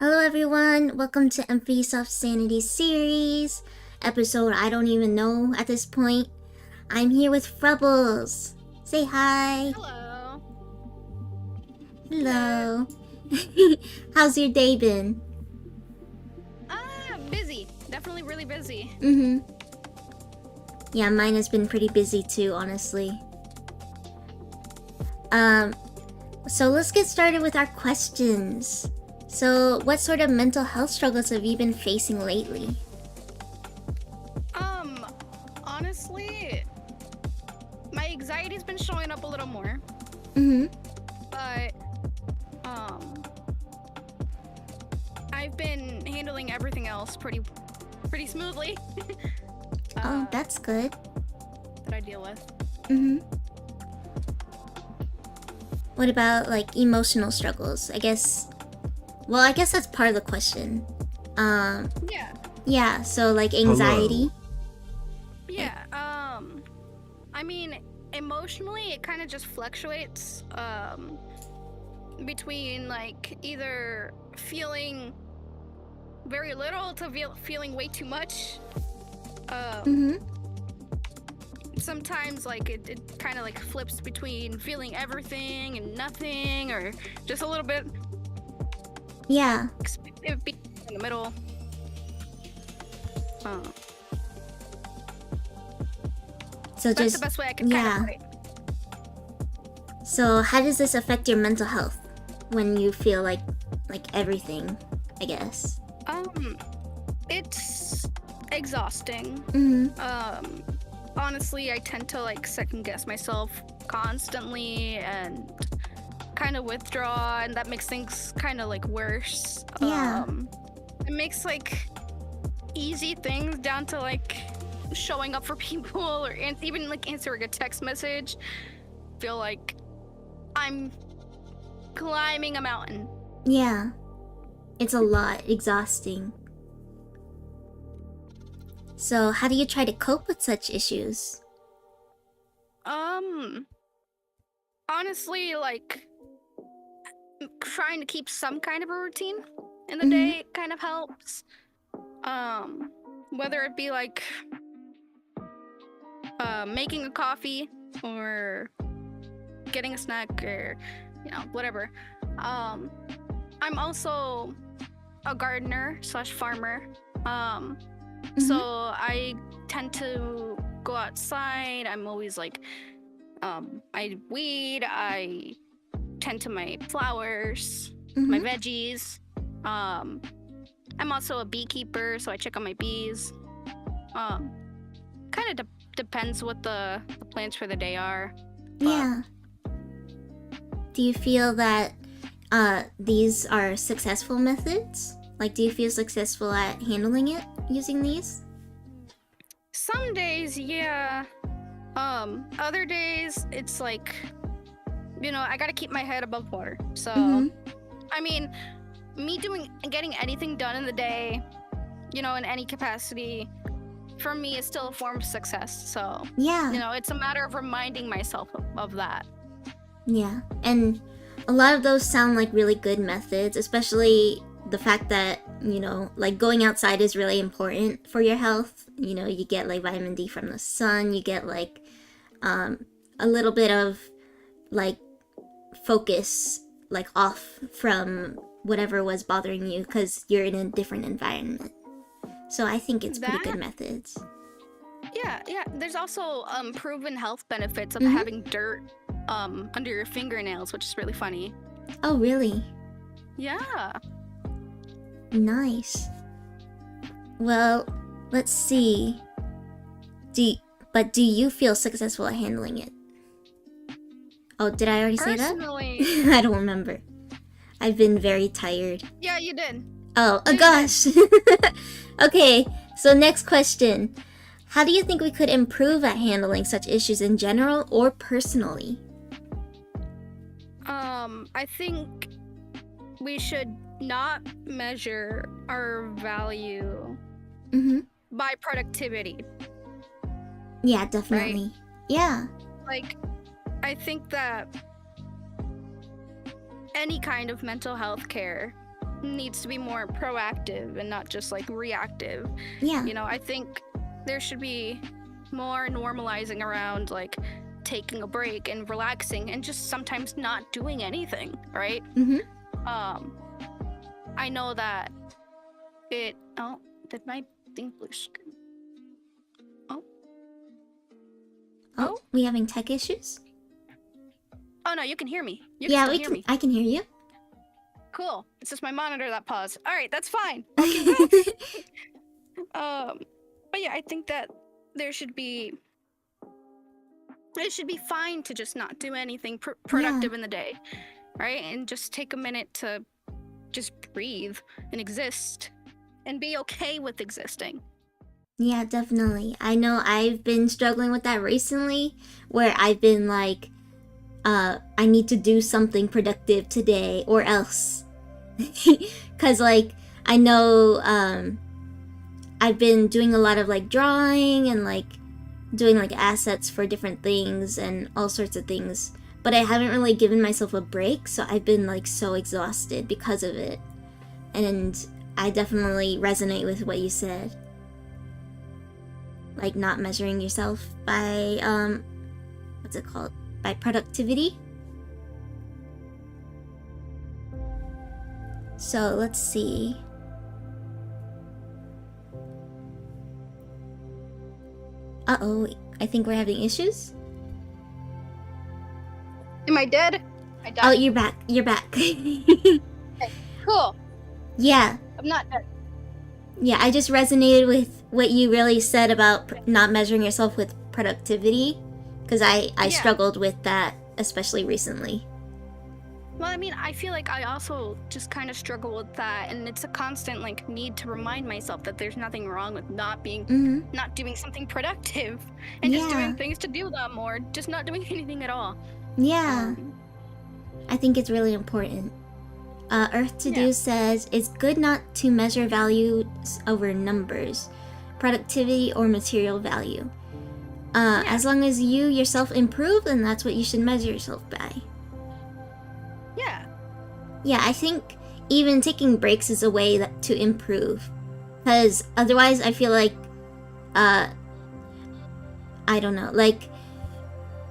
Hello everyone, welcome to MV Soft Sanity series, episode I don't even know at this point. I'm here with Frubbles. Say hi. Hello. Hello. How's your day been? Busy. Definitely really busy. Yeah, mine has been pretty busy too, honestly. So let's get started with our questions. So, what sort of mental health struggles have you been facing lately? Honestly, my anxiety's been showing up a little more. But, I've been handling everything else pretty smoothly. Oh, that's good. That I deal with. What about, like, emotional struggles? I guess that's part of the question. Yeah. Yeah, so, like, anxiety? Yeah, I mean, emotionally, it kind of just fluctuates, between, like, either feeling very little to feeling way too much. Sometimes, like, it kind of, like, flips between feeling everything and nothing, or just a little bit. Yeah. It be in the middle. So that's the best way I can kind of put it. So how does this affect your mental health when you feel like everything, I guess? It's exhausting. Honestly, I tend to, like, second guess myself constantly and kind of withdraw, and that makes things kind of, like, worse. Yeah. It makes, like, easy things down to, like, showing up for people or even, like, answering a text message feel like I'm climbing a mountain. Yeah. It's a lot, exhausting. So how do you try to cope with such issues? Honestly, like, trying to keep some kind of a routine in the day kind of helps. Whether it be, like, making a coffee or getting a snack or, whatever. I'm also a gardener / farmer. So I tend to go outside. I'm always, like, I weed, I tend to my flowers, my veggies. I'm also a beekeeper, so I check on my bees. Kind of depends what the plans for the day are. Yeah. Do you feel that these are successful methods? Like, do you feel successful at handling it using these? Some days, yeah. Other days, it's like, I gotta keep my head above water. So, I mean, me getting anything done in the day, in any capacity, for me is still a form of success. So, yeah, it's a matter of reminding myself of that. Yeah, and a lot of those sound like really good methods, especially the fact that, like, going outside is really important for your health. You get, like, vitamin D from the sun, you get, like, a little bit of, like, focus, like, off from whatever was bothering you because you're in a different environment. So I think it's pretty good methods. Yeah. There's also proven health benefits of having dirt under your fingernails, which is really funny. Oh, really? Yeah. Nice. Well, let's see. Do you feel successful at handling it? Oh, did I already say that? Personally, I don't remember. I've been very tired. Yeah, you did. Oh, gosh. Okay, so next question. How do you think we could improve at handling such issues in general or personally? I think we should not measure our value by productivity. Yeah, definitely. Right? Yeah. Like, I think that any kind of mental health care needs to be more proactive and not just like reactive. Yeah. You know, I think there should be more normalizing around like taking a break and relaxing and just sometimes not doing anything, right? Mm-hmm. I know that did my thing blue screen? Oh. Oh, we having tech issues? Oh no, you can hear me. You can Yeah, still we hear can. me. I can hear you. Cool. It's just my monitor that paused. All right, that's fine. But yeah, I think that there should be. It should be fine to just not do anything productive in the day, right? And just take a minute to just breathe and exist and be okay with existing. Yeah, definitely. I know I've been struggling with that recently, where I've been like, I need to do something productive today or else. Because, like, I know I've been doing a lot of like drawing and like doing like assets for different things and all sorts of things, but I haven't really given myself a break, so I've been like so exhausted because of it. And I definitely resonate with what you said, like not measuring yourself by what's it called, by productivity. So let's see. Uh-oh, I think we're having issues. Am I dead? I died. Oh, you're back. You're back. Okay, cool. Yeah. I'm not dead. Yeah, I just resonated with what you really said about not measuring yourself with productivity, because I struggled with that, especially recently. Well, I mean, I feel like I also just kind of struggle with that, and it's a constant like need to remind myself that there's nothing wrong with not doing something productive and just doing things to do them, or just not doing anything at all. Yeah, I think it's really important. Earth To Do says it's good not to measure values over numbers, productivity, or material value. As long as you yourself improve, then that's what you should measure yourself by. Yeah, I think even taking breaks is a way to improve. Because otherwise, I feel like, I don't know, like,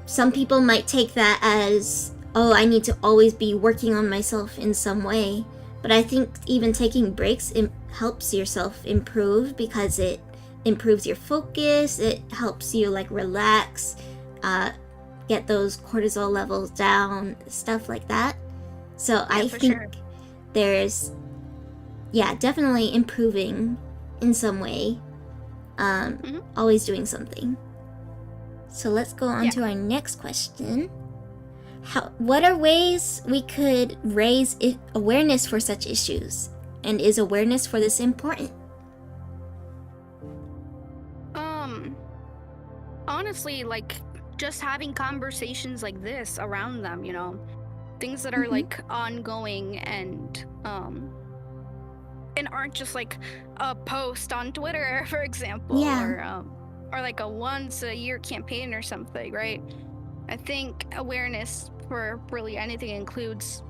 some people might take that as, oh, I need to always be working on myself in some way. But I think even taking breaks helps yourself improve, because it improves your focus, it helps you, like, relax, get those cortisol levels down, stuff like that. So I think there's, definitely improving in some way. Always doing something. So let's go on to our next question. What are ways we could raise awareness for such issues? And is awareness for this important? Honestly, like, just having conversations like this around them, you know, things that are like ongoing and aren't just like a post on Twitter, for example, or like a once a year campaign or something, right? I think awareness for really anything includes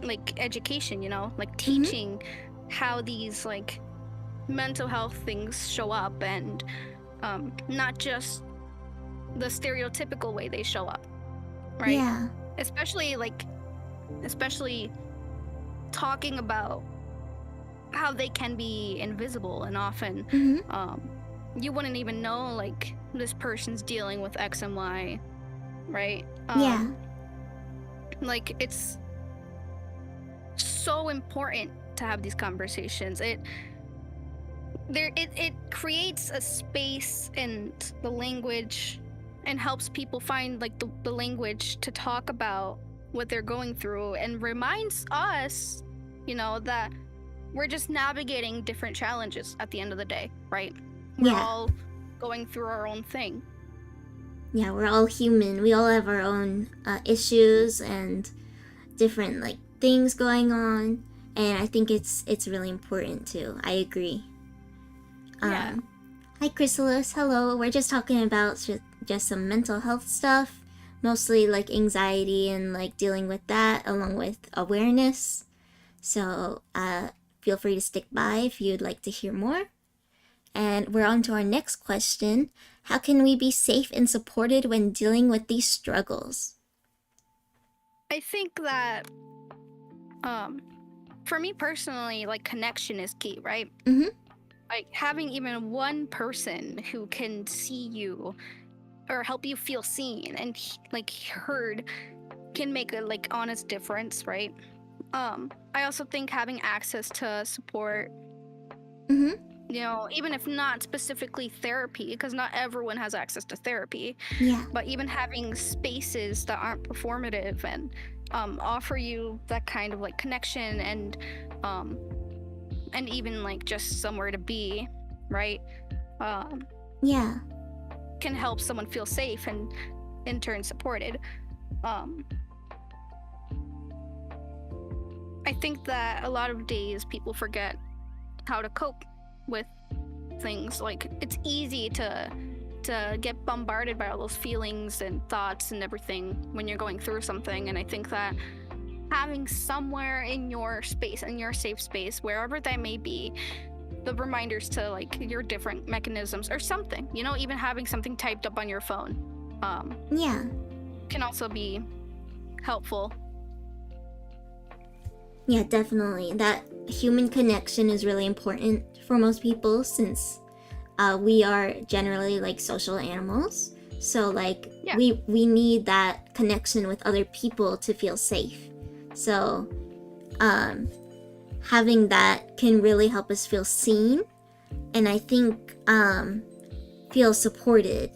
like education, you know, like teaching how these like mental health things show up, and not just the stereotypical way they show up, right? Yeah. Especially talking about how they can be invisible, and often you wouldn't even know like this person's dealing with X and Y, right? Like, it's so important to have these conversations. It creates a space and the language, and helps people find like the language to talk about what they're going through, and reminds us, you know, that we're just navigating different challenges at the end of the day, right? We're all going through our own thing. Yeah, we're all human. We all have our own issues and different like things going on, and I think it's really important too. I agree. Hi Chrysalis, hello. We're just talking about just some mental health stuff, mostly like anxiety and like dealing with that, along with awareness. So feel free to stick by if you'd like to hear more. And we're on to our next question. How can we be safe and supported when dealing with these struggles? I think that for me personally, like connection is key, right? Mm-hmm. Like having even one person who can see you or help you feel seen and like heard can make a like honest difference, right? I also think having access to support, Mm-hmm. you know, even if not specifically therapy, because not everyone has access to therapy, Yeah. but even having spaces that aren't performative and offer you that kind of like connection and even like just somewhere to be, right? Yeah. Can help someone feel safe and in turn supported. I think that a lot of days people forget how to cope with things. Like it's easy to get bombarded by all those feelings and thoughts and everything when you're going through something. And I think that having somewhere in your space, in your safe space, wherever that may be, the reminders to like your different mechanisms or something, you know, even having something typed up on your phone Yeah. can also be helpful. Yeah, definitely. That human connection is really important for most people since we are generally like social animals. So like Yeah. we need that connection with other people to feel safe. So having that can really help us feel seen, and I think feel supported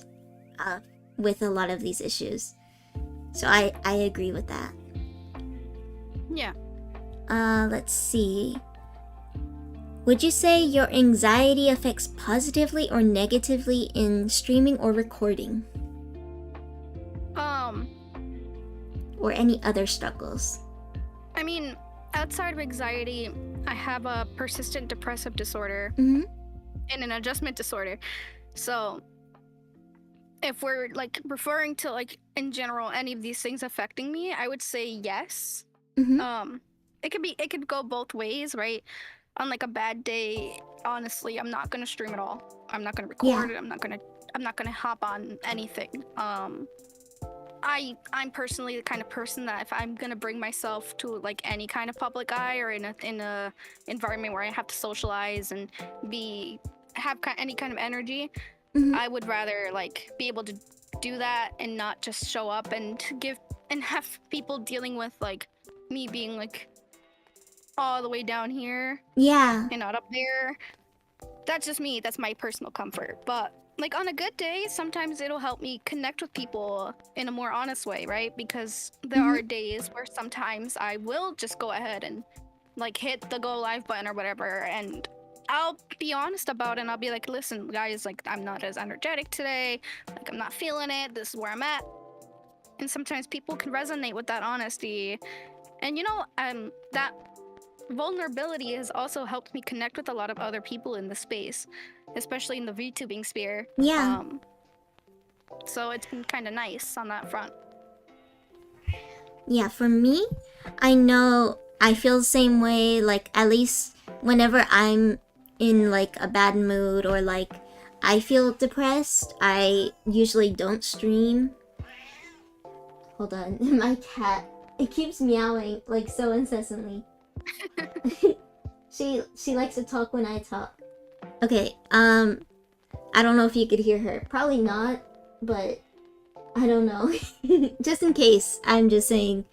with a lot of these issues. So I agree with that. Yeah. Let's see. Would you say your anxiety affects positively or negatively in streaming or recording? Or any other struggles? I mean, outside of anxiety, I have a persistent depressive disorder Mm-hmm. and an adjustment disorder. So if we're like referring to like in general any of these things affecting me, I would say yes. Mm-hmm. It could go both ways, right? On like a bad day, honestly, I'm not gonna stream at all. I'm not gonna record it. I'm not gonna hop on anything. I'm personally the kind of person that if I'm gonna bring myself to like any kind of public eye or in a environment where I have to socialize and have any kind of energy, Mm-hmm. I would rather like be able to do that and not just show up and have people dealing with like me being like all the way down here Yeah. and not up there. That's just me. That's my personal comfort. But like on a good day, sometimes it'll help me connect with people in a more honest way, right? Because there Mm-hmm. are days where sometimes I will just go ahead and like hit the go live button or whatever, and I'll be honest about it and I'll be like, listen, guys, like I'm not as energetic today. Like I'm not feeling it. This is where I'm at. And sometimes people can resonate with that honesty. And you know, that vulnerability has also helped me connect with a lot of other people in the space, especially in the VTubing sphere. Yeah. So it's been kind of nice on that front. Yeah, for me, I know I feel the same way, like at least whenever I'm in like a bad mood or like I feel depressed, I usually don't stream. Hold on, my cat, it keeps meowing like so incessantly. she likes to talk when I talk. Okay, I don't know if you could hear her. Probably not, but I don't know. Just in case, I'm just saying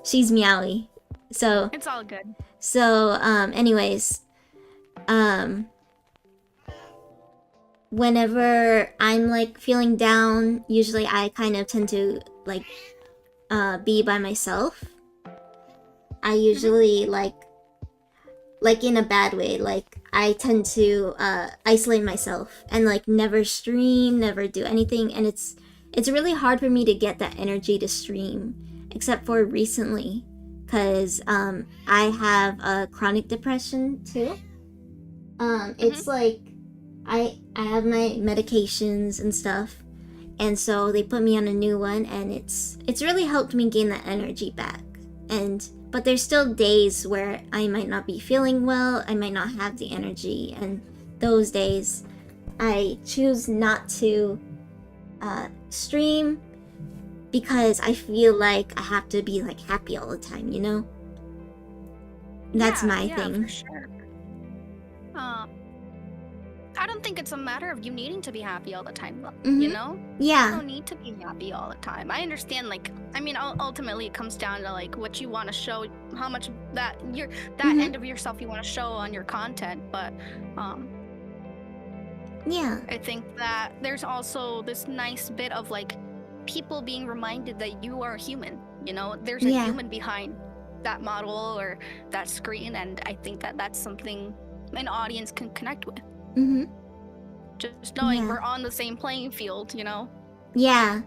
she's meowy. So It's all good. anyways, whenever I'm like feeling down, usually I kind of tend to like be by myself. I usually like in a bad way, like I tend to isolate myself and like never stream, never do anything, and it's really hard for me to get that energy to stream, except for recently, because I have a chronic depression too. It's like I have my medications and stuff, and so they put me on a new one, and it's really helped me gain that energy back. And but there's still days where I might not be feeling well, I might not have the energy, and those days I choose not to stream because I feel like I have to be like happy all the time, you know? That's my thing. For sure. I don't think it's a matter of you needing to be happy all the time, though. You know? You Yeah. don't need to be happy all the time. I understand, like, I mean, ultimately it comes down to like what you want to show, how much that end of yourself you want to show on your content. But Yeah. I think that there's also this nice bit of like people being reminded that you are human. You know, there's a human behind that model or that screen, and I think that that's something an audience can connect with. Just knowing we're on the same playing field, you know? Yeah.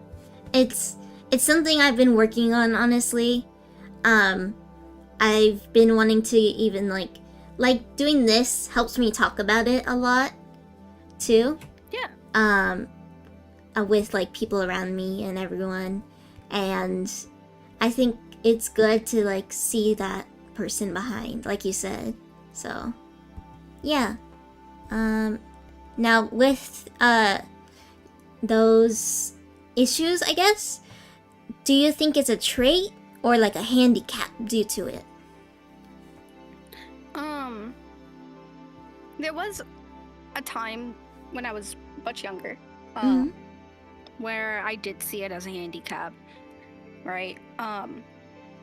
It's something I've been working on, honestly. I've been wanting to even like doing this helps me talk about it a lot too. Yeah. With like people around me and everyone, and I think it's good to like see that person behind, like you said. So, yeah. Now with those issues, I guess, do you think it's a trait or like a handicap due to it? There was a time when I was much younger, where I did see it as a handicap, right?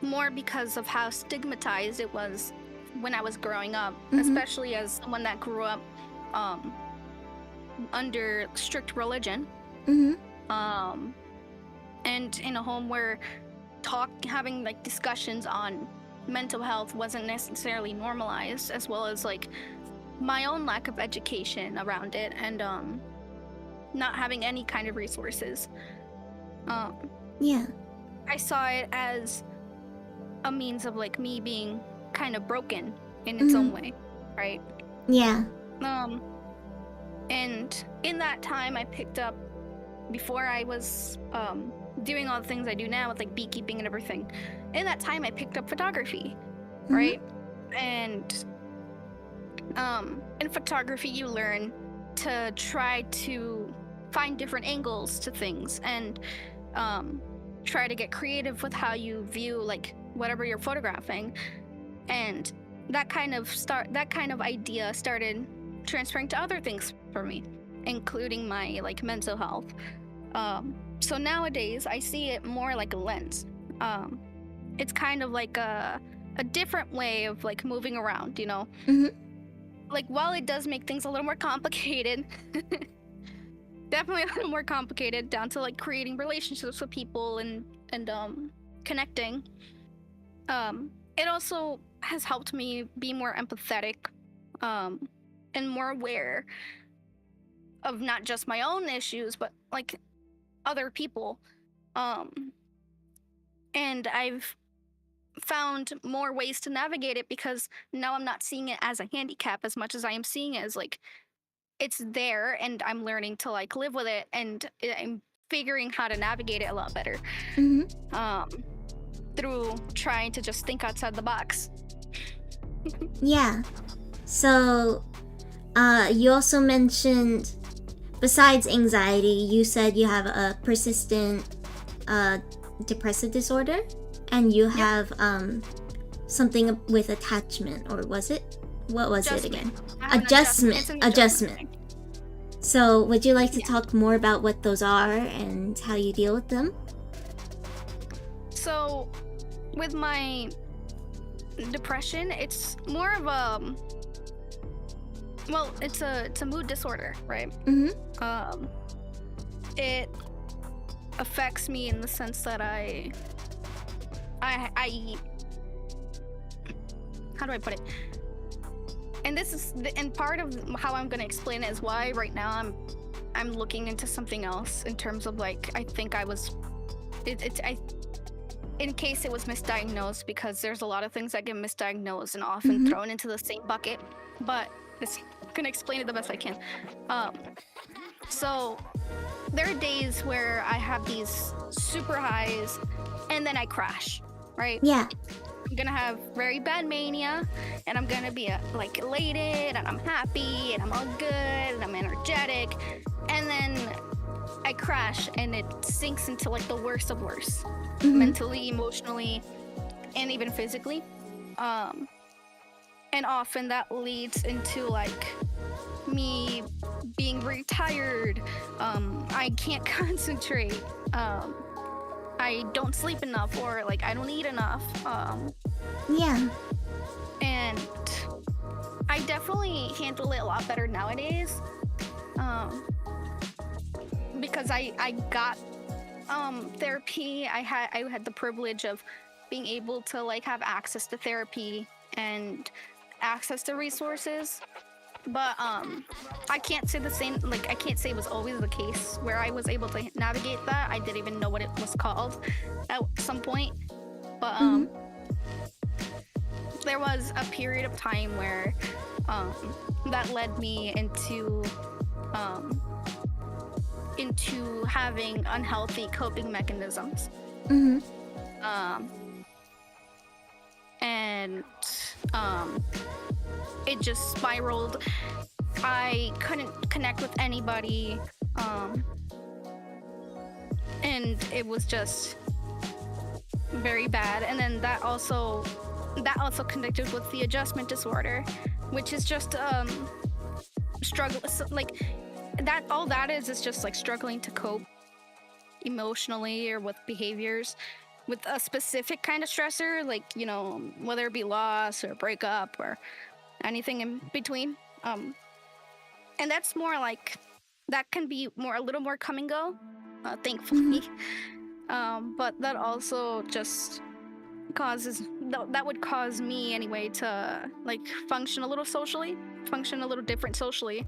More because of how stigmatized it was when I was growing up, especially as someone that grew up under strict religion, and in a home where having like discussions on mental health wasn't necessarily normalized, as well as like my own lack of education around it, and not having any kind of resources. Yeah. I saw it as a means of like me being kind of broken in its own way, right? Yeah. And in that time I picked up, before I was doing all the things I do now with like beekeeping and everything, in that time I picked up photography, right? And in photography you learn to try to find different angles to things and try to get creative with how you view like whatever you're photographing, and that kind of idea started transferring to other things for me, including my like mental health. So nowadays I see it more like a lens. It's kind of like a different way of like moving around, you know? Like, while it does make things a little more complicated, definitely a little more complicated, down to like creating relationships with people and connecting, it also has helped me be more empathetic, and more aware of not just my own issues, but like other people. And I've found more ways to navigate it, because now I'm not seeing it as a handicap as much as I am seeing it as like it's there, and I'm learning to like live with it, and I'm figuring how to navigate it a lot better, through trying to just think outside the box. Yeah. So, you also mentioned, besides anxiety, you said you have a persistent depressive disorder, and you have something with attachment, or was it? What was it again? Adjustment. So, would you like to talk more about what those are and how you deal with them? So, with my depression, it's more of a, well, it's a mood disorder, right? It affects me in the sense that I how do I put it? And this is and part of how I'm gonna explain it is why right now I'm looking into something else, in terms of like, I think I was in case it was misdiagnosed, because there's a lot of things that get misdiagnosed and often thrown into the same bucket, but I'm gonna explain it the best I can. So there are days where I have these super highs and then I crash, right? Yeah. I'm gonna have very bad mania, and I'm gonna be like elated, and I'm happy, and I'm all good, and I'm energetic, and then I crash, and it sinks into like the worst of worst, mentally, emotionally, and even physically. And often that leads into like me being very tired. I can't concentrate. I don't sleep enough, or like I don't eat enough. Yeah. And I definitely handle it a lot better nowadays. Because I got therapy. I had the privilege of being able to like have access to therapy and access to resources. But I can't say the same. Like I can't say it was always the case where I was able to navigate that. I didn't even know what it was called at some point. But there was a period of time where that led me into having unhealthy coping mechanisms. And it just spiraled. I couldn't connect with anybody, and it was just very bad. And then that also connected with the adjustment disorder, which is just struggle. Like that, all that is just like struggling to cope emotionally or with behaviors with a specific kind of stressor, like, you know, whether it be loss or breakup or anything in between. And that's more like, that can be a little more come and go, thankfully. But that also just causes, that would cause me anyway to like function a little different socially.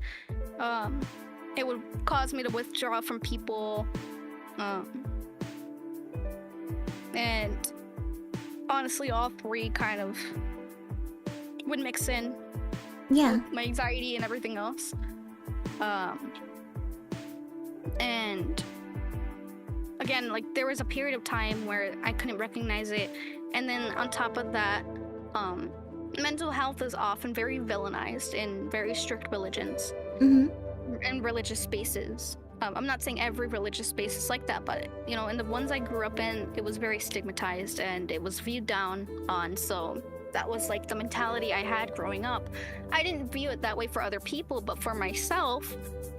It would cause me to withdraw from people. And honestly, all three kind of would mix in. Yeah. My anxiety and everything else. And again, like there was a period of time where I couldn't recognize it. And then on top of that, mental health is often very villainized in very strict religions and religious spaces. I'm not saying every religious space is like that, but you know, in the ones I grew up in, it was very stigmatized and it was viewed down on. So that was like the mentality I had growing up. I didn't view it that way for other people, but for myself,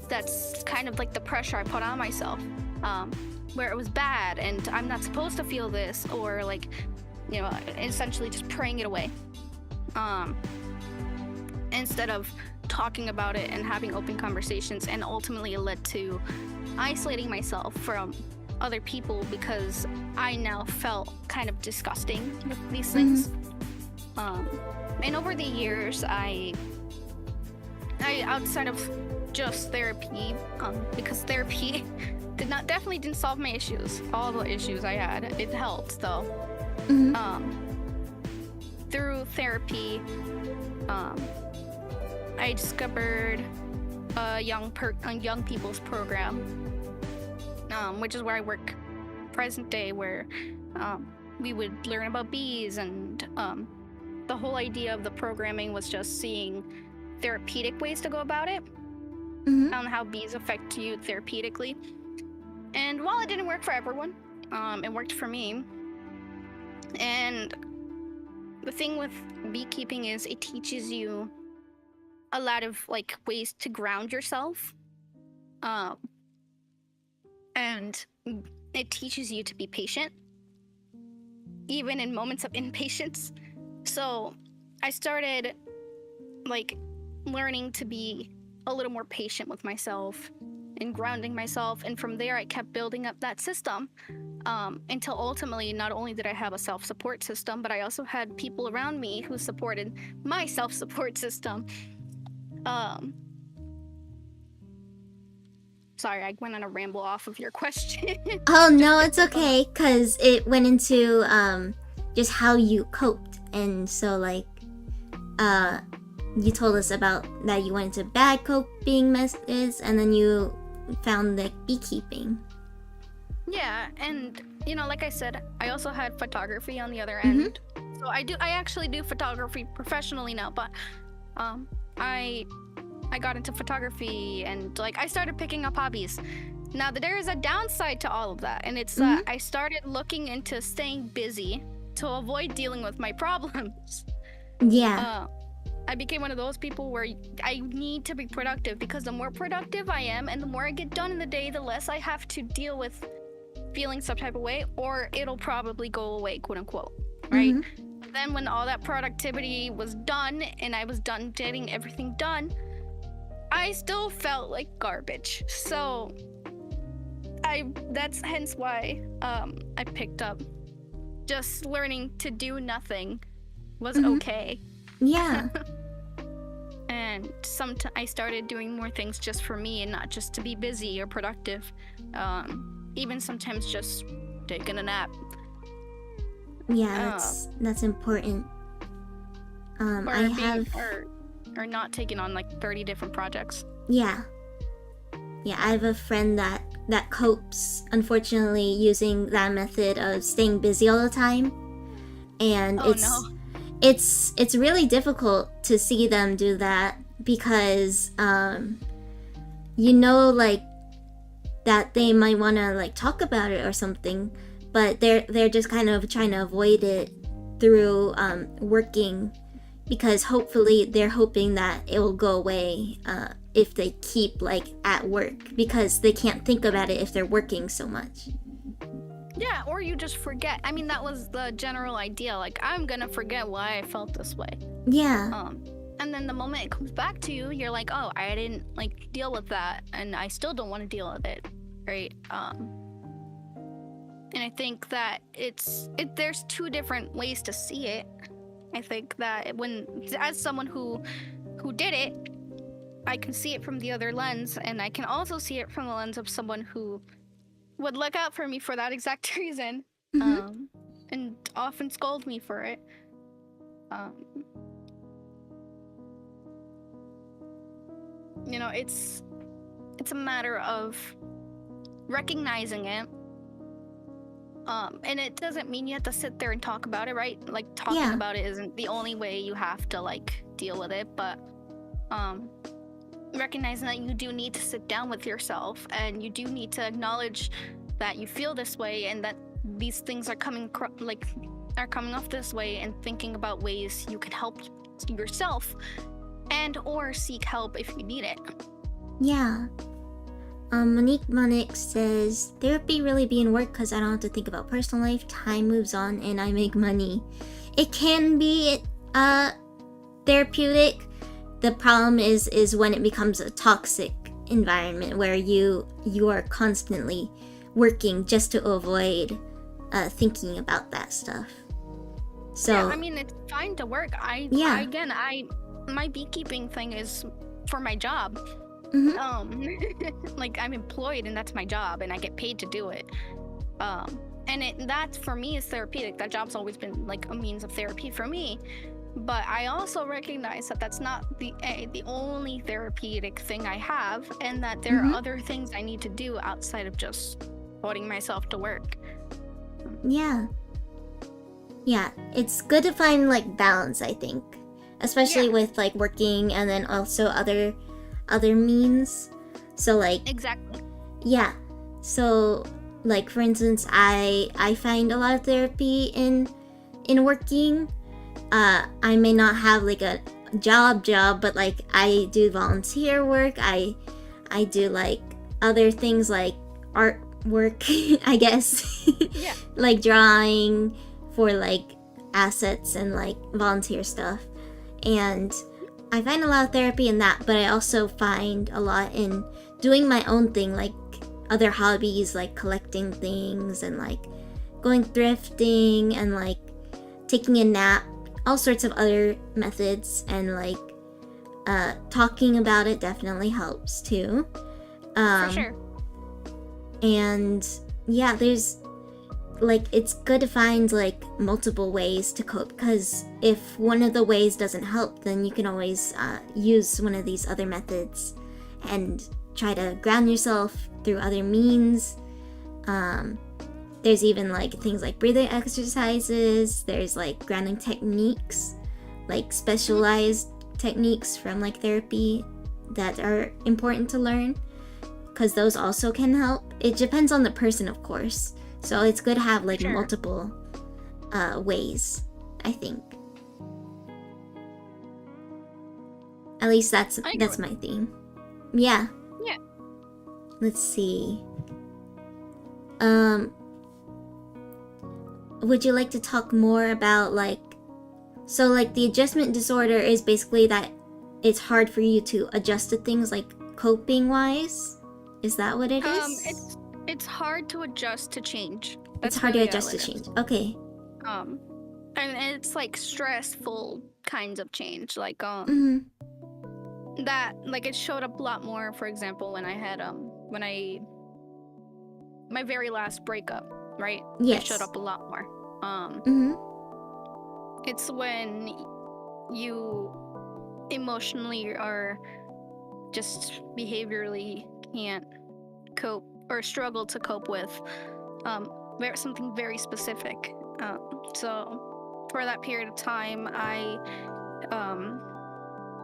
that's kind of like the pressure I put on myself, where it was bad and I'm not supposed to feel this, or like, you know, essentially just praying it away, instead of talking about it and having open conversations. And ultimately it led to isolating myself from other people because I now felt kind of disgusting with these things. And over the years, I outside of just therapy, because therapy definitely didn't solve my issues, all the issues I had. It helped though. Through therapy, I discovered a young people's program, which is where I work present day, where we would learn about bees, and the whole idea of the programming was just seeing therapeutic ways to go about it, on how bees affect you therapeutically. And while it didn't work for everyone, it worked for me. And the thing with beekeeping is it teaches you a lot of like ways to ground yourself, and it teaches you to be patient even in moments of impatience. So I started like learning to be a little more patient with myself and grounding myself, and from there I kept building up that system, until ultimately not only did I have a self-support system, but I also had people around me who supported my self-support system. Sorry, I went on a ramble off of your question. Oh no, it's okay, because it went into just how you coped. And so like you told us about that you went into bad coping methods, and then you found like beekeeping. Yeah, and you know, like I said, I also had photography on the other end. So I actually do photography professionally now, but I got into photography and like I started picking up hobbies. Now there is a downside to all of that, and it's that I started looking into staying busy to avoid dealing with my problems. Yeah. I became one of those people where I need to be productive, because the more productive I am and the more I get done in the day, the less I have to deal with feeling some type of way, or it'll probably go away, quote unquote, right? Then when all that productivity was done and I was done getting everything done, I still felt like garbage. So that's hence why I picked up just learning to do nothing was okay. Yeah. And I started doing more things just for me and not just to be busy or productive. Even sometimes just taking a nap. Yeah, that's important. Or not taking on like 30 different projects. Yeah, I have a friend that copes, unfortunately, using that method of staying busy all the time, and it's really difficult to see them do that, because like that they might want to like talk about it or something, but they're just kind of trying to avoid it through working, because hopefully they're hoping that it will go away if they keep like at work, because they can't think about it if they're working so much. Yeah, or you just forget. I mean, that was the general idea. Like, I'm gonna forget why I felt this way. Yeah. And then the moment it comes back to you, you're like, oh, I didn't like deal with that, and I still don't want to deal with it, right? And I think that there's two different ways to see it. I think that as someone who did it, I can see it from the other lens, and I can also see it from the lens of someone who would look out for me for that exact reason, and often scold me for it. It's a matter of recognizing it. And it doesn't mean you have to sit there and talk about it, right? Like, talking about it isn't the only way you have to like deal with it, but recognizing that you do need to sit down with yourself, and you do need to acknowledge that you feel this way, and that these things are coming off this way, and thinking about ways you can help yourself, and or seek help if you need it. Yeah. Monique says, therapy really being work because I don't have to think about personal life, time moves on, and I make money. It can be therapeutic. The problem is when it becomes a toxic environment where you are constantly working just to avoid thinking about that stuff. So yeah, I mean, it's fine to work. My beekeeping thing is for my job. Like, I'm employed and that's my job, and I get paid to do it. And that for me is therapeutic. That job's always been like a means of therapy for me. But I also recognize that that's not the only therapeutic thing I have, and that there are other things I need to do outside of just putting myself to work. Yeah, it's good to find like balance, I think, especially with like working and then also other means. So like, exactly. Yeah, so like, for instance, I find a lot of therapy in working. I may not have like a job, but like I do volunteer work. I do like other things like artwork, I guess. Yeah. Like drawing for like assets and like volunteer stuff. And I find a lot of therapy in that, but I also find a lot in doing my own thing, like other hobbies, like collecting things and like going thrifting and like taking a nap, all sorts of other methods, and like talking about it definitely helps too. For sure. And yeah, there's like, it's good to find like multiple ways to cope, because if one of the ways doesn't help, then you can always use one of these other methods and try to ground yourself through other means. There's even like things like breathing exercises. There's like grounding techniques, like specialized techniques from like therapy that are important to learn, because those also can help. It depends on the person, of course. So it's good to have like multiple ways, I think. At least that's my theme. Yeah. Yeah. Let's see. Would you like to talk more about like, so like the adjustment disorder is basically that it's hard for you to adjust to things like coping wise? Is that what it is? It's hard to adjust to change. It's hard to adjust to change. Okay. And it's like stressful kinds of change. Like that, like it showed up a lot more, for example, when I had my very last breakup, right? Yes. It showed up a lot more. It's when you emotionally or just behaviorally can't cope or struggle to cope with something very specific. So for that period of time, I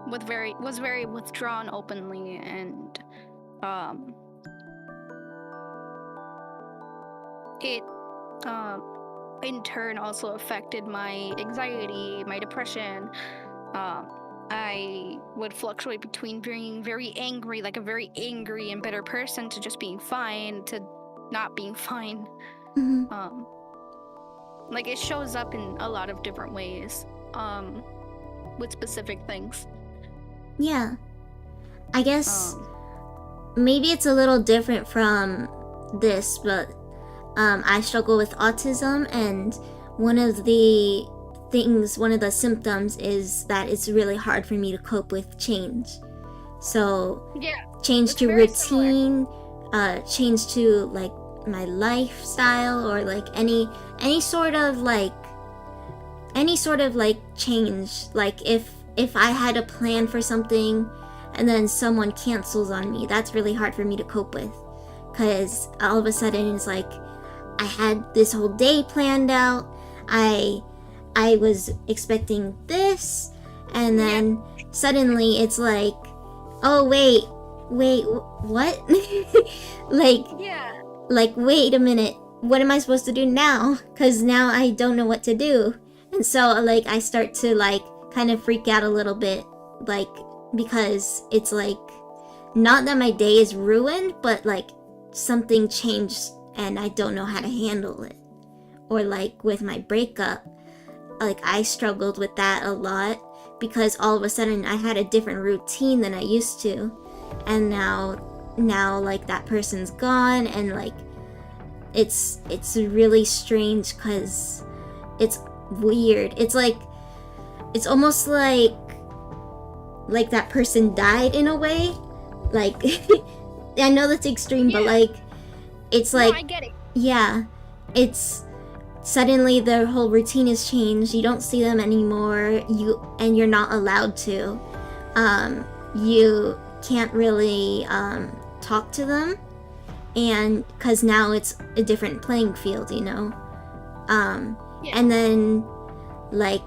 was very withdrawn openly, and it in turn also affected my anxiety, my depression. I would fluctuate between being very angry, like a very angry and bitter person, to just being fine, to not being fine. Like it shows up in a lot of different ways with specific things. Yeah. I guess maybe it's a little different from this, but I struggle with autism, and one of the symptoms is that it's really hard for me to cope with change. So change to routine, change to like my lifestyle, or like any sort of like change. Like if I had a plan for something and then someone cancels on me, that's really hard for me to cope with, because all of a sudden it's like I had this whole day planned out. I was expecting this, and then suddenly it's like, oh wait, what? Like wait a minute, what am I supposed to do now? Because now I don't know what to do. And so like I start to like kind of freak out a little bit, like, because it's like not that my day is ruined, but like something changed and I don't know how to handle it. Or like with my breakup, like I struggled with that a lot, because all of a sudden I had a different routine than I used to, and now like that person's gone, and like it's really strange because it's weird. It's like it's almost like that person died in a way. Like I know that's extreme, but like it's like, no, I get it. Yeah, it's suddenly their whole routine is changed. You don't see them anymore. You're not allowed to. You can't really talk to them, and because now it's a different playing field, you know. And then like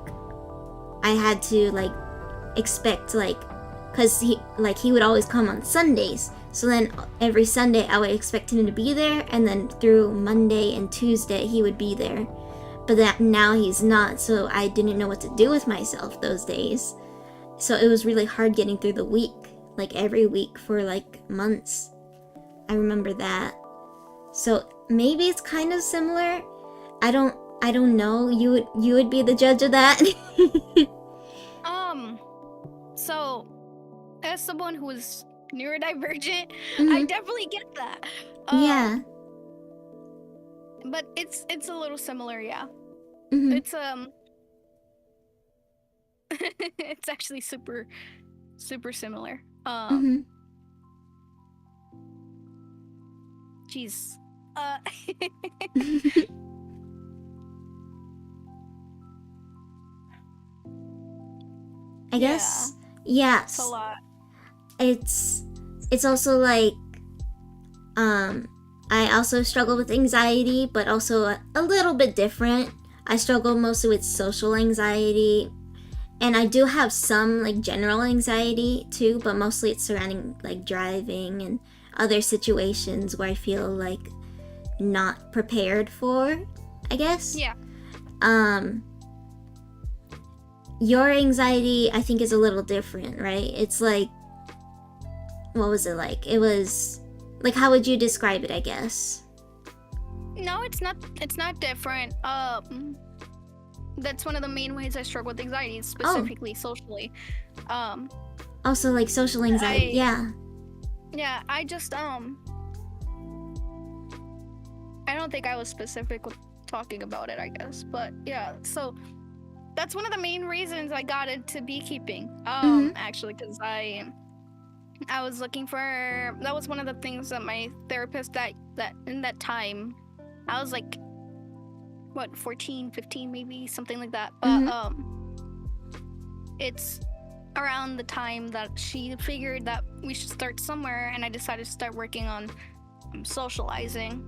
I had to like expect, like, because he would always come on Sundays. So then every Sunday I would expect him to be there, and then through Monday and Tuesday he would be there. But that now he's not, so I didn't know what to do with myself those days. So it was really hard getting through the week, like every week for like months. I remember that. So maybe it's kind of similar. I don't know. You would be the judge of that. So as someone who is neurodivergent, I definitely get that. Yeah. But it's a little similar, yeah. It's it's actually super similar. Jeez. I guess, yeah. It's a lot. It's also like, I also struggle with anxiety, but also a little bit different. I struggle mostly with social anxiety, and I do have some like general anxiety too, but mostly it's surrounding like driving and other situations where I feel like not prepared for, I guess. Yeah. Your anxiety I think is a little different, right? It's like, what was it like? It was like, how would you describe it, I guess? No, it's not. It's not different. That's one of the main ways I struggle with anxiety, specifically socially. Also like social anxiety. Yeah. Yeah, I just I don't think I was specific with talking about it, I guess. But yeah, so that's one of the main reasons I got into beekeeping. Actually, because I was looking for, that was one of the things that my therapist that in that time, I was like, what, 14, 15 maybe, something like that. But it's around the time that she figured that we should start somewhere, and I decided to start working on socializing,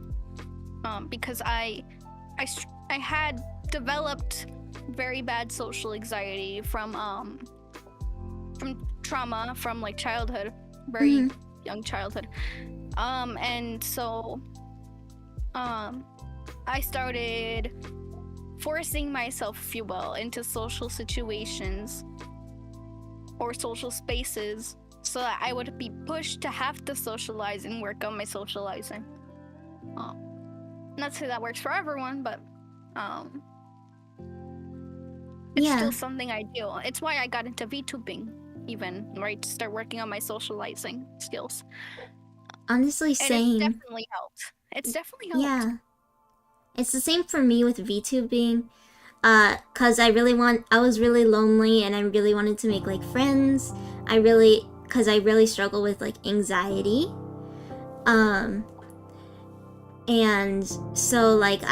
because I had developed very bad social anxiety from trauma from like childhood, very young childhood, and so I started forcing myself, if you will, into social situations or social spaces so that I would be pushed to have to socialize and work on my socializing. Not to say that works for everyone, but it's still something I do. It's why I got into VTubing, even, right, to start working on my socializing skills. Honestly, same. And it's definitely helped. Yeah. It's the same for me with VTubing. Cause I was really lonely and I really wanted to make like friends. Cause I really struggle with like anxiety. And so like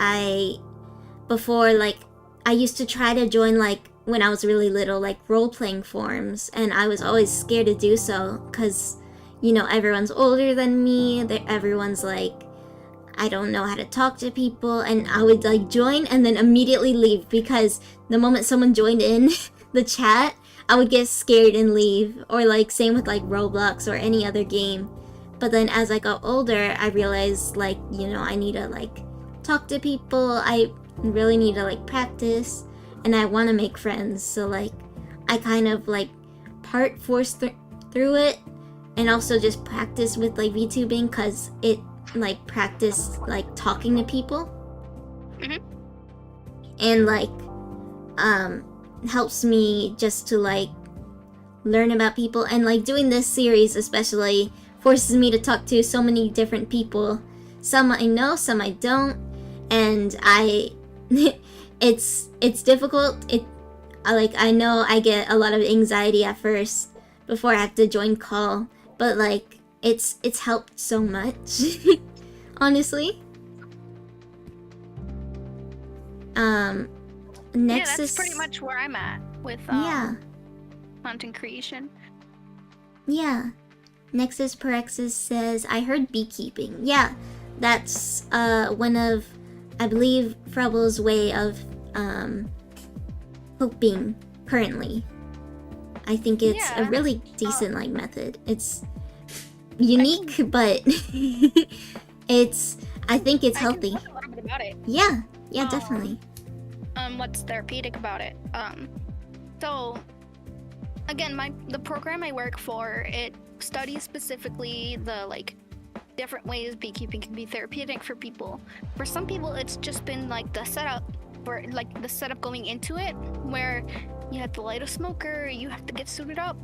before like I used to try to join like when I was really little like role-playing forums, and I was always scared to do so cuz you know everyone's older than me, everyone's like I don't know how to talk to people, and I would like join and then immediately leave because the moment someone joined in the chat, I would get scared and leave. Or like same with like Roblox or any other game. But then as I got older, I realized like, you know, I need to like talk to people. I really need to like practice, and I want to make friends. So like I kind of like part forced through it, and also just practice with like VTubing because it like practice like talking to people, and like helps me just to like learn about people, and like doing this series especially forces me to talk to so many different people. Some I know, some I don't, and it's difficult. I know I get a lot of anxiety at first before I have to join call, but like it's helped so much. Honestly. Next yeah, that's is pretty much where I'm at with content creation. Yeah. Nexus Perexis says, I heard beekeeping. Yeah, that's one of, I believe, Frubbles' way of coping currently. I think it's a really decent like method. It's unique, but I think it's healthy. I can talk a little bit about it. Yeah, definitely. What's therapeutic about it? So again, the program I work for, it studies specifically the like different ways beekeeping can be therapeutic for people. For some people, it's just been like the setup going into it, where you have to light a smoker, you have to get suited up,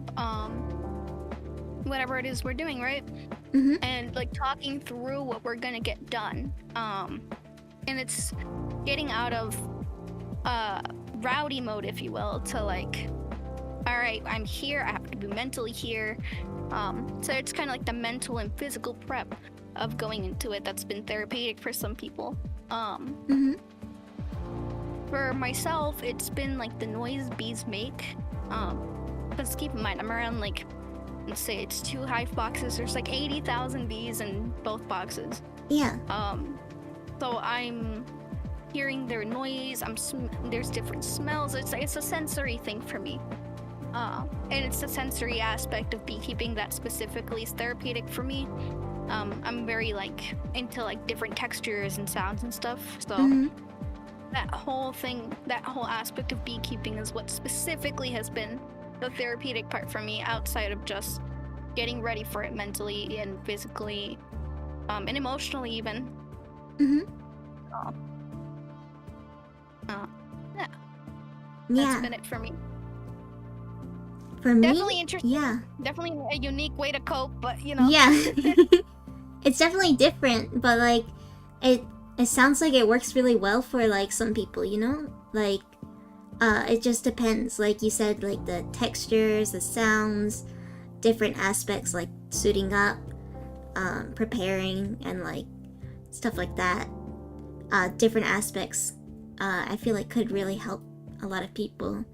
whatever it is we're doing, right? And like talking through what we're gonna get done. And it's getting out of rowdy mode, if you will, to like, all right, I'm here, I have to be mentally here. So it's kind of like the mental and physical prep of going into it that's been therapeutic for some people. For myself, it's been like the noise bees make. But keep in mind, I'm around like, let's say it's 2 hive boxes. There's like 80,000 bees in both boxes. Yeah. So I'm hearing their noise. There's different smells. It's a sensory thing for me. And it's the sensory aspect of beekeeping that specifically is therapeutic for me. I'm very like into like different textures and sounds and stuff. So Mm-hmm. that whole thing, that whole aspect of beekeeping is what specifically has been the therapeutic part for me, outside of just getting ready for it mentally and physically, and emotionally even. Mm-hmm. Yeah, Yeah. that's been it for me. For me, Definitely interesting. yeah. Definitely a unique way to cope, but you know. Yeah. It's definitely different, but like it sounds like it works really well for like some people, you know? Like it just depends. Like you said, like the textures, the sounds, different aspects like suiting up, preparing, and like stuff like that. Different aspects I feel like could really help a lot of people.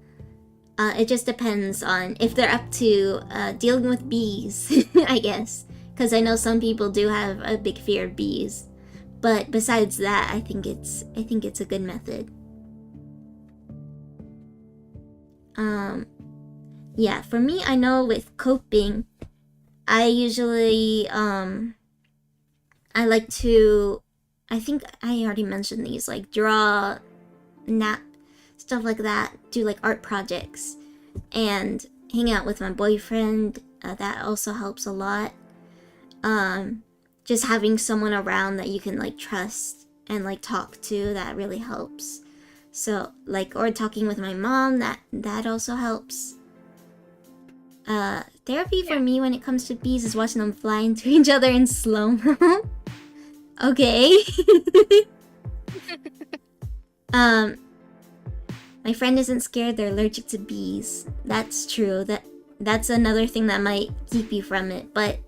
It just depends on if they're up to dealing with bees, I guess. Because I know some people do have a big fear of bees. But besides that, I think it's a good method. Yeah, for me, I know with coping, I usually I like to, I think I already mentioned these, like draw, nap, stuff like that, do like art projects, and hang out with my boyfriend. That also helps a lot. Just having someone around that you can like trust and like talk to, that really helps. So like, or talking with my mom, that also helps. Therapy for me when it comes to bees is watching them fly into each other in slow-mo. Okay. My friend isn't scared, they're allergic to bees. That's true. That's another thing that might keep you from it. But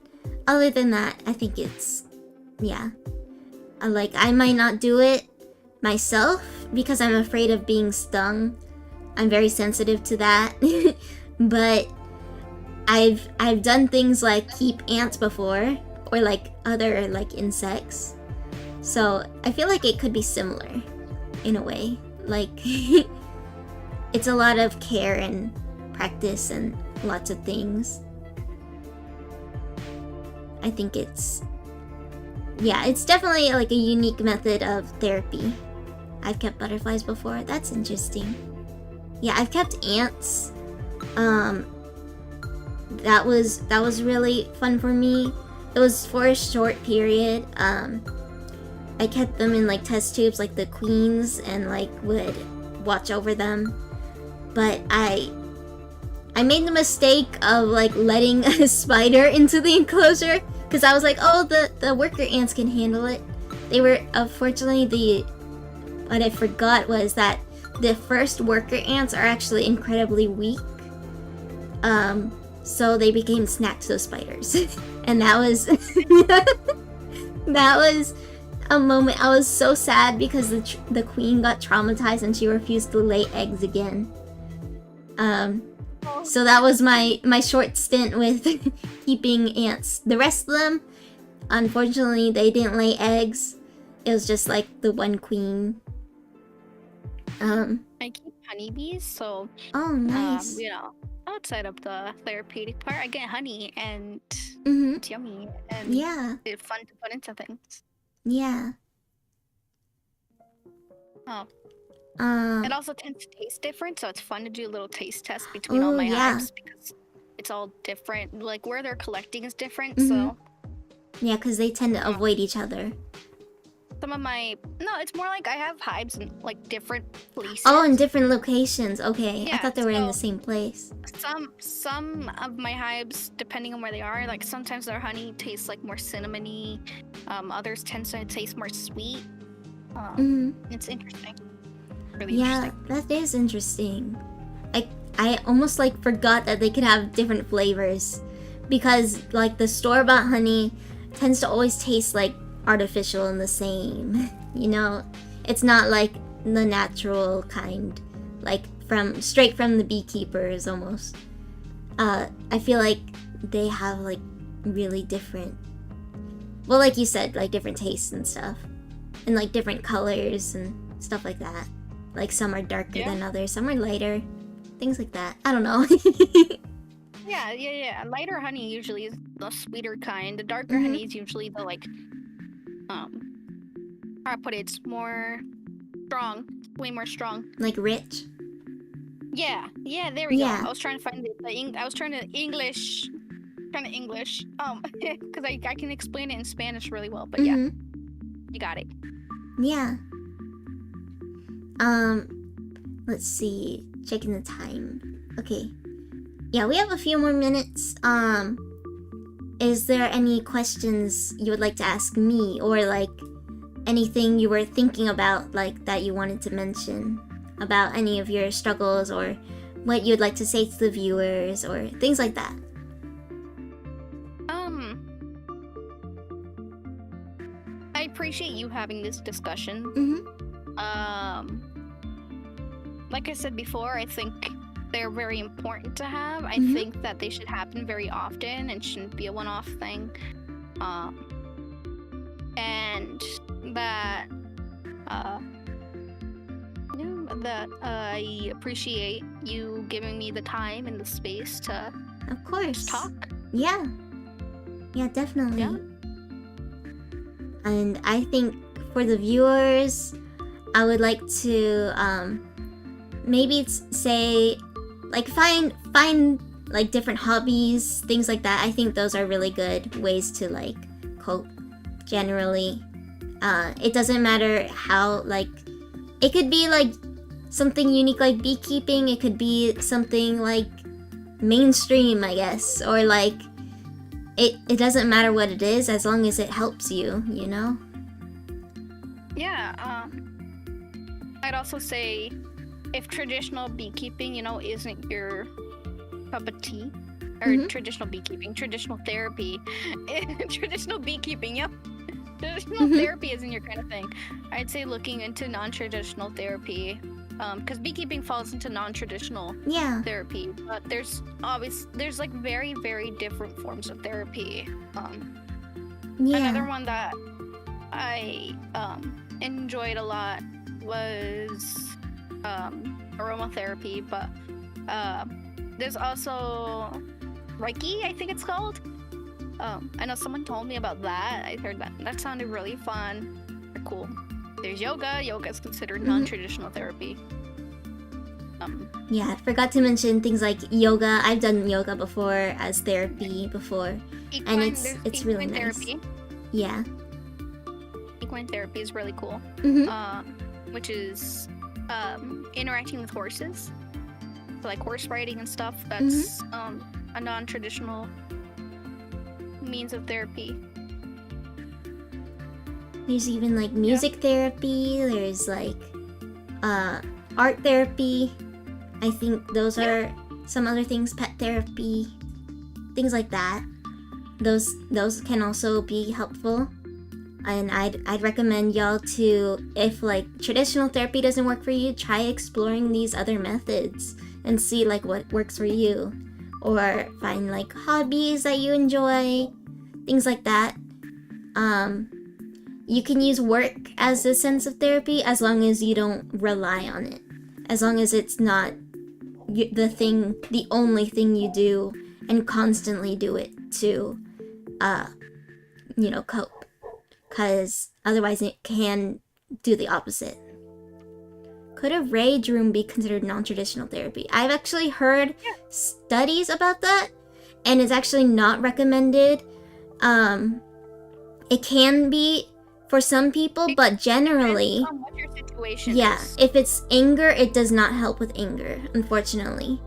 other than that, I think it's, yeah. Like, I might not do it myself because I'm afraid of being stung. I'm very sensitive to that. But I've done things like keep ants before, or like other like insects. So I feel like it could be similar in a way. Like it's a lot of care and practice and lots of things. I think it's definitely like a unique method of therapy. I've kept butterflies before. That's interesting. Yeah, I've kept ants. That was really fun for me. It was for a short period. I kept them in like test tubes, like the queens, and like would watch over them. But I made the mistake of like letting a spider into the enclosure because I was like, oh, the worker ants can handle it. They were, unfortunately, what I forgot was that the first worker ants are actually incredibly weak. So they became snack to those spiders. And that was that was a moment I was so sad because the queen got traumatized and she refused to lay eggs again. So that was my short stint with keeping ants. The rest of them, unfortunately, they didn't lay eggs. It was just like the one queen. I keep honeybees, so Oh, nice. outside of the therapeutic part, I get honey and it's yummy and it's fun to put into things. Yeah. It also tends to taste different, so it's fun to do a little taste test between all my hives because it's all different. Like where they're collecting is different, so yeah, because they tend to avoid each other. It's more like I have hives in like different places. Oh, in different locations. Okay, Yeah, I thought they were in the same place. Some of my hives, depending on where they are, like sometimes their honey tastes like more cinnamony. Others tend to taste more sweet. It's interesting. Really interesting. That is interesting. I almost like forgot that they could have different flavors because like the store-bought honey tends to always taste like artificial and the same. You know, it's not like the natural kind, like straight from the beekeepers almost. I feel like they have like really different well, like you said, like different tastes and stuff, and like different colors and stuff like that. Like some are darker than others, some are lighter, things like that. I don't know. Yeah. Lighter honey usually is the sweeter kind. The darker honey is usually the like, how I put it, it's more strong, way more strong. Like rich. Yeah. There we go. I was trying to find I was trying to English, because I can explain it in Spanish really well. But yeah, you got it. Yeah. Let's see. Checking the time. Okay. Yeah, we have a few more minutes. Is there any questions you would like to ask me, or like anything you were thinking about, like that you wanted to mention about any of your struggles, or what you'd like to say to the viewers, or things like that? I appreciate you having this discussion. Like I said before, I think they're very important to have. I think that they should happen very often and shouldn't be a one-off thing. And that I appreciate you giving me the time and the space to, of course, talk. Yeah, definitely. Yeah. And I think for the viewers, I would like to maybe say, like, find like different hobbies, things like that. I think those are really good ways to like cope generally. It doesn't matter how, like, it could be like something unique like beekeeping, it could be something like mainstream, I guess, or like it doesn't matter what it is as long as it helps you, you know? Yeah, I'd also say if traditional beekeeping, isn't your cup of tea, or traditional beekeeping, traditional therapy, traditional beekeeping, yep. Traditional therapy isn't your kind of thing. I'd say looking into non-traditional therapy, because beekeeping falls into non-traditional therapy. But there's like very, very different forms of therapy. Another one that I enjoyed a lot was aromatherapy, but there's also Reiki, I think it's called. I know someone told me about that. I heard that sounded really fun or cool. There's yoga. Yoga is considered non-traditional therapy. Yeah, I forgot to mention things like yoga. I've done yoga before as therapy before, and it's really nice. Therapy. Yeah. Equine therapy is really cool. Which is interacting with horses, so like horse riding and stuff. That's a non-traditional means of therapy. There's even like music therapy. There's like art therapy. I think those are some other things. Pet therapy, things like that. Those can also be helpful. And I'd recommend y'all to, if like traditional therapy doesn't work for you, try exploring these other methods and see like what works for you, or find like hobbies that you enjoy, things like that. You can use work as a sense of therapy as long as you don't rely on it, as long as it's not the only thing you do and constantly do it to cope. Because otherwise it can do the opposite. Could a rage room be considered non-traditional therapy? I've actually heard studies about that, and it's actually not recommended. It can be for some people, but generally, what your situation is. If it's anger, it does not help with anger, unfortunately.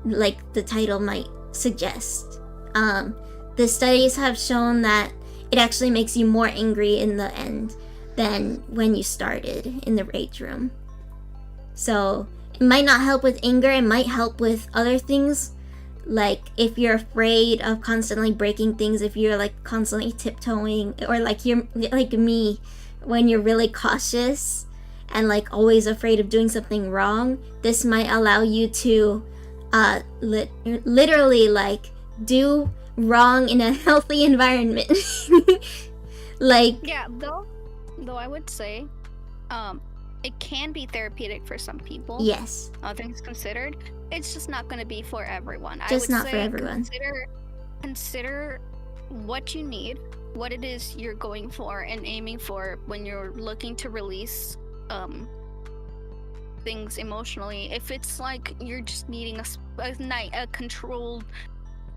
Like the title might suggest. The studies have shown that it actually makes you more angry in the end than when you started in the rage room. So it might not help with anger, it might help with other things. Like if you're afraid of constantly breaking things, if you're like constantly tiptoeing, or like you're like me, when you're really cautious and like always afraid of doing something wrong, this might allow you to literally like do wrong in a healthy environment. Like, Yeah, though I would say, it can be therapeutic for some people. yes, All things considered, it's just not going to be for everyone. I just would not say for everyone. consider what you need, what it is you're going for and aiming for when you're looking to release things emotionally. If it's like you're just needing a controlled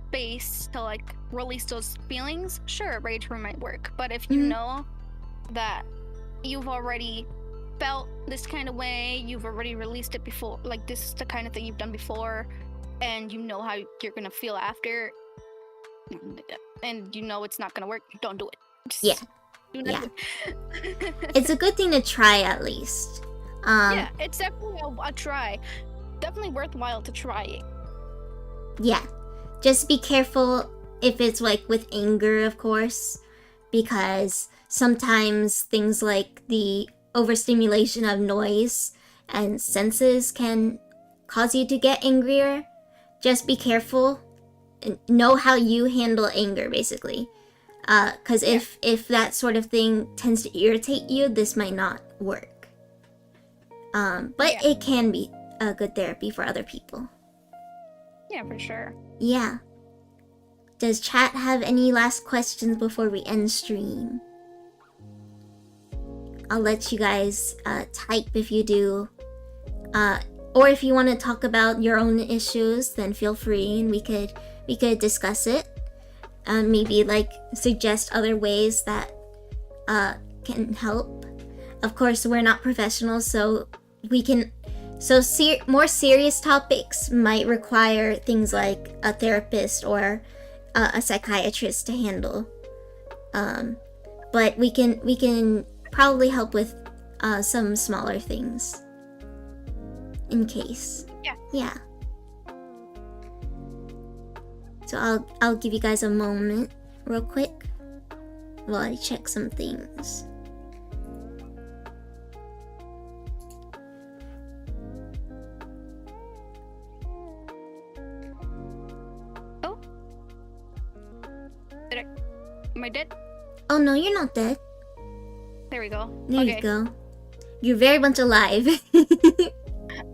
space to like release those feelings, sure, rage room might work. But if you Mhm. know that you've already felt this kind of way, you've already released it before, like this is the kind of thing you've done before, and you know how you're gonna feel after, and you know it's not gonna work, don't do it. Just Yeah, do yeah. nothing. It's a good thing to try at least. Yeah, it's definitely a try. Definitely worthwhile to try it. Yeah. Just be careful if it's like with anger, of course, because sometimes things like the overstimulation of noise and senses can cause you to get angrier. Just be careful and know how you handle anger, basically. Because if that sort of thing tends to irritate you, this might not work. But Yeah. it can be a good therapy for other people. Yeah, for sure. Yeah. Does chat have any last questions before we end stream? I'll let you guys type if you do. Or if you want to talk about your own issues, then feel free and we could discuss it. Maybe like suggest other ways that can help. Of course, we're not professionals, so we can. So more serious topics might require things like a therapist or a psychiatrist to handle. But we can probably help with some smaller things in case. Yeah. Yeah. So I'll give you guys a moment real quick while I check some things. Oh. Am I dead? Oh no, you're not dead. There we go. There Okay. you go. You're very much alive.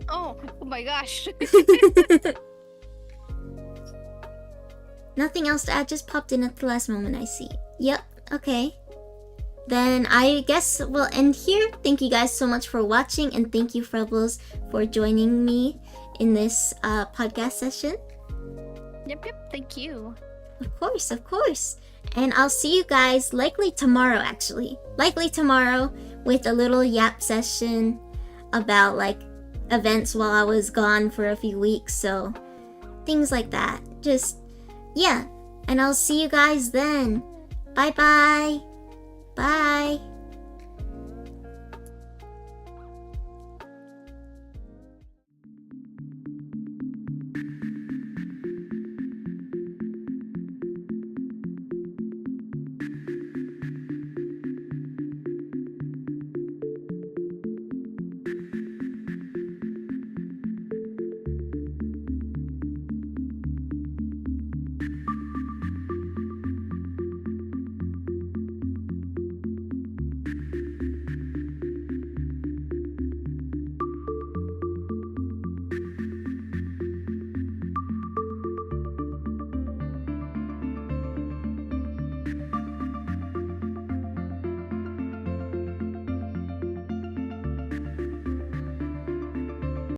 Oh my gosh. Nothing else to add, just popped in at the last moment, I see. Yep, okay. Then I guess we'll end here. Thank you guys so much for watching, and thank you, Frubbles, for joining me in this podcast session. Yep, thank you. Of course, of course. And I'll see you guys likely tomorrow, actually. Likely tomorrow with a little yap session about like events while I was gone for a few weeks. So things like that. Just, yeah. And I'll see you guys then. Bye-bye. Bye.